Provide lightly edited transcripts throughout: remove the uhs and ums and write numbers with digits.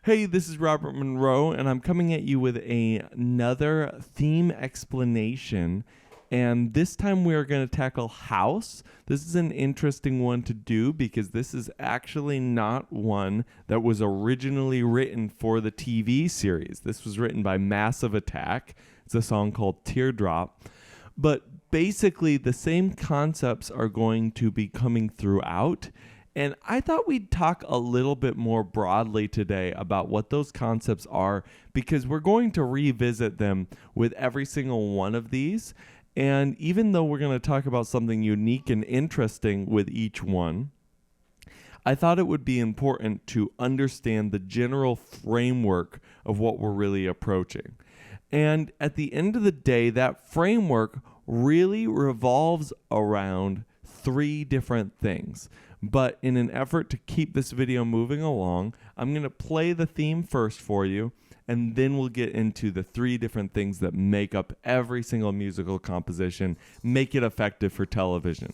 Hey, this is Robert Monroe, and I'm coming at you with another theme explanation. And this time we are going to tackle house. This is an interesting one to do because this is actually not one that was originally written for the TV series. This was written by Massive Attack. It's a song called Teardrop. But basically, the same concepts are going to be coming throughout. And I thought we'd talk a little bit more broadly today about what those concepts are, because we're going to revisit them with every single one of these. And even though we're going to talk about something unique and interesting with each one, I thought it would be important to understand the general framework of what we're really approaching. And at the end of the day, that framework really revolves around three different things. But in an effort to keep this video moving along, I'm going to play the theme first for you, and then we'll get into the three different things that make up every single musical composition, make it effective for television.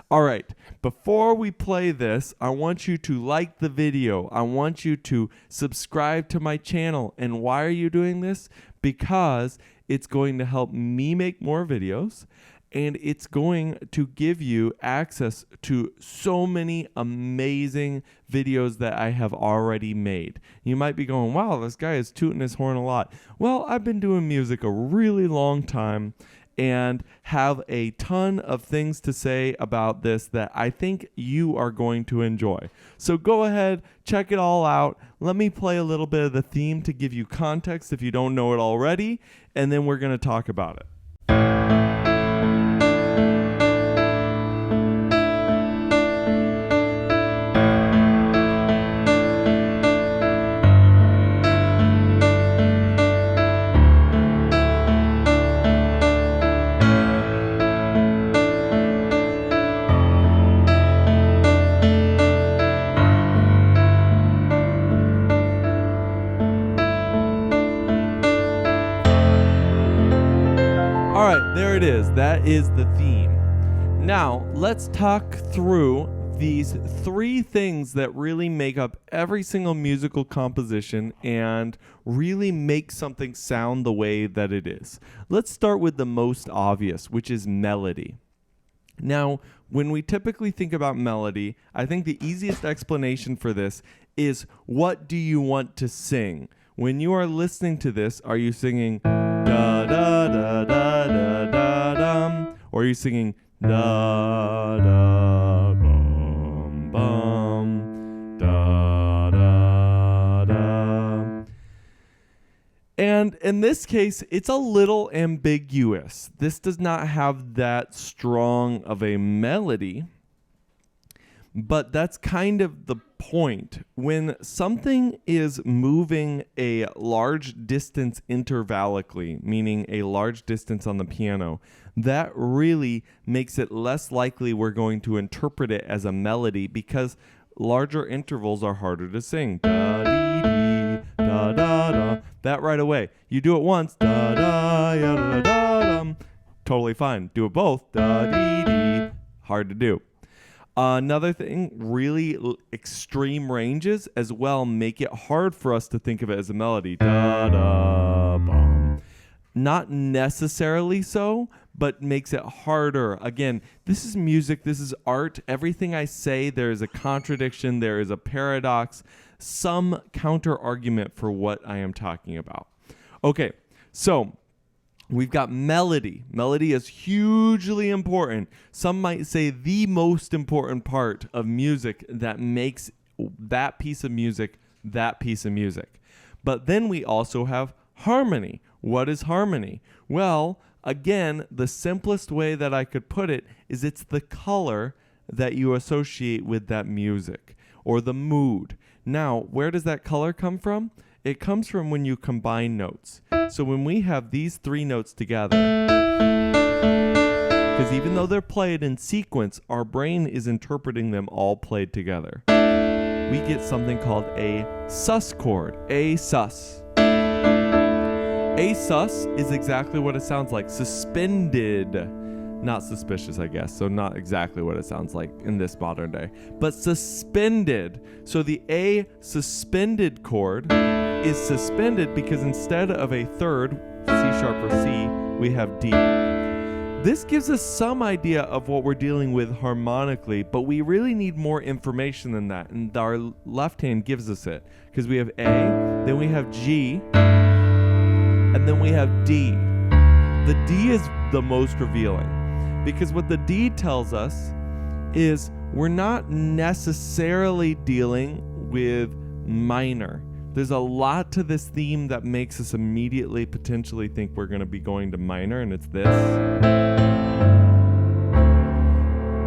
All right, before we play this, I want you to like the video. I want you to subscribe to my channel. And why are you doing this? Because it's going to help me make more videos. And it's going to give you access to so many amazing videos that I have already made. You might be going, wow, this guy is tooting his horn a lot. Well, I've been doing music a really long time and have a ton of things to say about this that I think you are going to enjoy. So go ahead, check it all out. Let me play a little bit of the theme to give you context if you don't know it already, and then we're going to talk about it. There it is. That is the theme. Now, let's talk through these three things that really make up every single musical composition and really make something sound the way that it is. Let's start with the most obvious, which is melody. Now, when we typically think about melody, I think the easiest explanation for this is, what do you want to sing? When you are listening to this, are you singing da da da da da da dum, or are you singing da da bum bum da da da? And in this case, it's a little ambiguous. This does not have that strong of a melody. But that's kind of the point. When something is moving a large distance intervallically, meaning a large distance on the piano, that really makes it less likely we're going to interpret it as a melody, because larger intervals are harder to sing. Da dee dee, da da da. That right away. You do it once, da da ya da da dum. Totally fine. Do it both, da dee dee. Hard to do. Another thing, really extreme ranges as well make it hard for us to think of it as a melody. Da da bum. Not necessarily so, but makes it harder. Again, this is music, this is art. Everything I say, there is a contradiction, there is a paradox, some counter argument for what I am talking about. Okay, so we've got melody. Melody is hugely important. Some might say the most important part of music that makes that piece of music that piece of music. But then we also have harmony. What is harmony? Well, again, the simplest way that I could put it is it's the color that you associate with that music, or the mood. Now, where does that color come from? It comes from when you combine notes. So when we have these three notes together, because even though they're played in sequence, our brain is interpreting them all played together. We get something called a sus chord, a sus. A sus is exactly what it sounds like, suspended. Not suspicious, I guess. So not exactly what it sounds like in this modern day. But suspended. So the A suspended chord is suspended because instead of a third, C sharp or C, we have D. This gives us some idea of what we're dealing with harmonically, but we really need more information than that. And our left hand gives us it because we have A, then we have G, and then we have D. The D is the most revealing because what the D tells us is we're not necessarily dealing with minor. There's a lot to this theme that makes us immediately potentially think we're going to be going to minor, and it's this.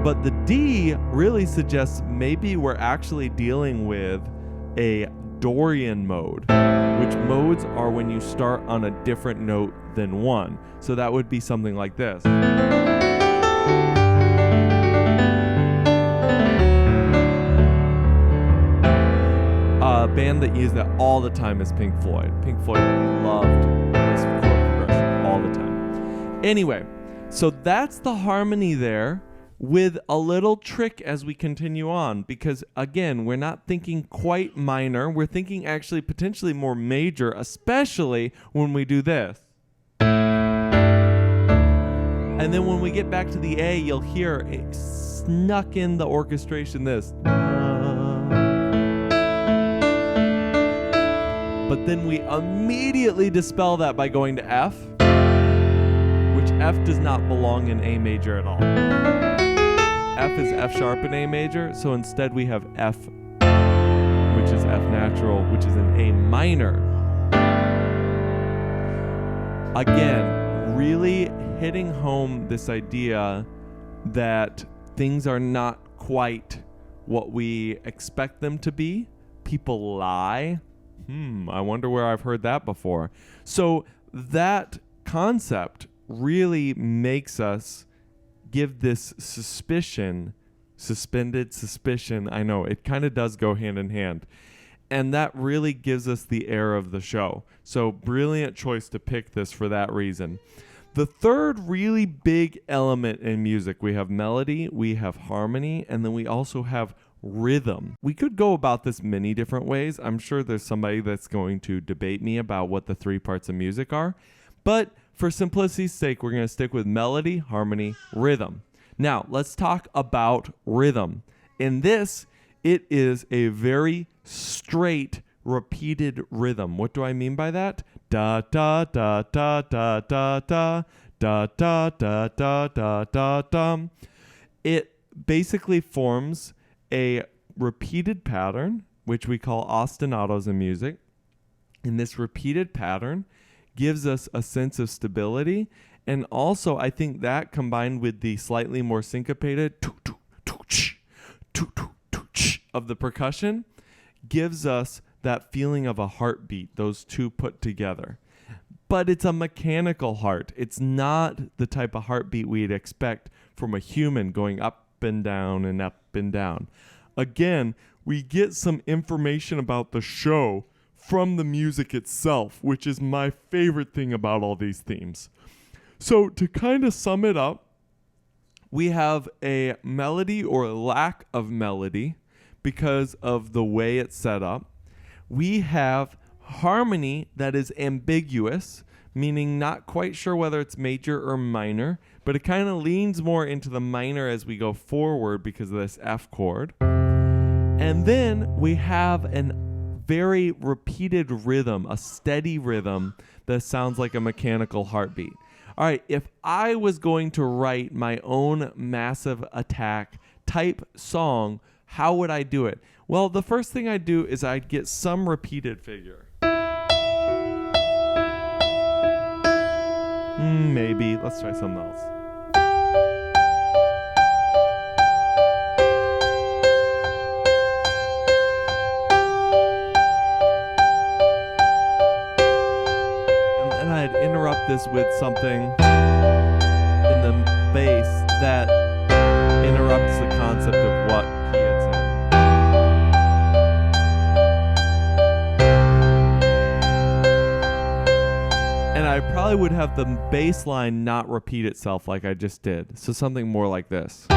But the D really suggests maybe we're actually dealing with a Dorian mode, which modes are when you start on a different note than one. So that would be something like this. A band that used that all the time is Pink Floyd. Pink Floyd loved this chord progression all the time. Anyway, so that's the harmony there with a little trick as we continue on, because again, we're not thinking quite minor. We're thinking actually potentially more major, especially when we do this. And then when we get back to the A, you'll hear it snuck in the orchestration this. But then we immediately dispel that by going to F, which F does not belong in A major at all. F is F sharp in A major, so instead we have F, which is F natural, which is in A minor. Again, really hitting home this idea that things are not quite what we expect them to be. People lie. I wonder where I've heard that before. So that concept really makes us give this suspended suspicion. I know, it kind of does go hand in hand. And that really gives us the air of the show. So brilliant choice to pick this for that reason. The third really big element in music, we have melody, we have harmony, and then we also have rhythm. We could go about this many different ways. I'm sure there's somebody that's going to debate me about what the three parts of music are. But for simplicity's sake, we're going to stick with melody, harmony, rhythm. Now, let's talk about rhythm. In this, it is a very straight, repeated rhythm. What do I mean by that? Da da da da da da da da da da da da da da. It basically forms a repeated pattern, which we call ostinatos in music. And this repeated pattern gives us a sense of stability. And also, I think that combined with the slightly more syncopated of the percussion gives us that feeling of a heartbeat, those two put together. But it's a mechanical heart. It's not the type of heartbeat we'd expect from a human going up and down and up and down. Again, we get some information about the show from the music itself, which is my favorite thing about all these themes. So to kind of sum it up, we have a melody or lack of melody because of the way it's set up. We have harmony that is ambiguous, meaning not quite sure whether it's major or minor, but it kind of leans more into the minor as we go forward because of this F chord. And then we have a very repeated rhythm, a steady rhythm that sounds like a mechanical heartbeat. All right, if I was going to write my own Massive Attack type song, how would I do it? Well, the first thing I'd do is I'd get some repeated figure. Maybe. Let's try something else. And I'd interrupt this with something in the bass that interrupts the concept of what key it's in. And I'd probably probably would have the bass line not repeat itself like I just did. So something more like this.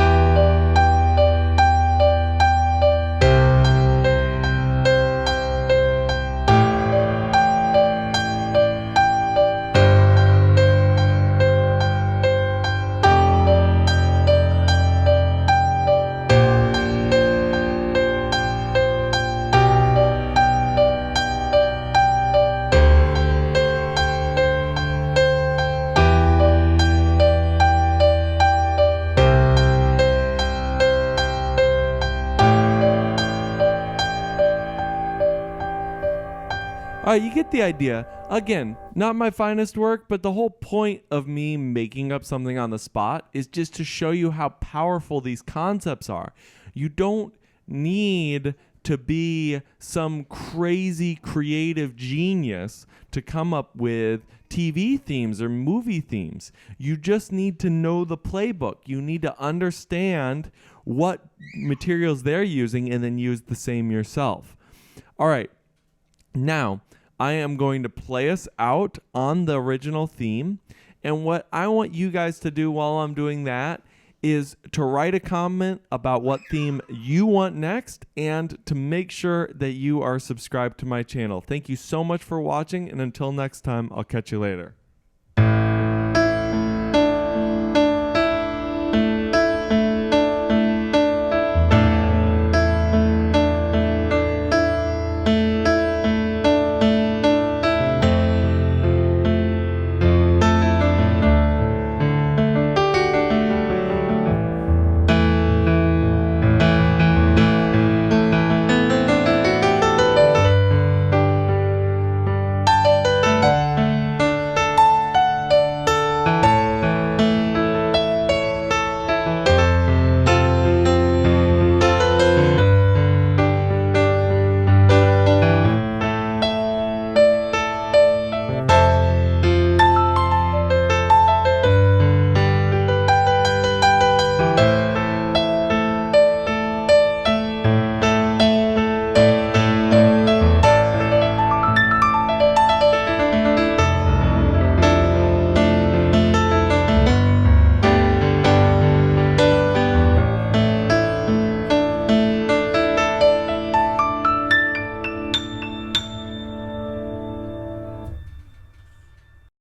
All right, you get the idea. Again, not my finest work, but the whole point of me making up something on the spot is just to show you how powerful these concepts are. You don't need to be some crazy creative genius to come up with TV themes or movie themes. You just need to know the playbook. You need to understand what materials they're using and then use the same yourself. All right. Now, I am going to play us out on the original theme. And what I want you guys to do while I'm doing that is to write a comment about what theme you want next and to make sure that you are subscribed to my channel. Thank you so much for watching, and until next time, I'll catch you later.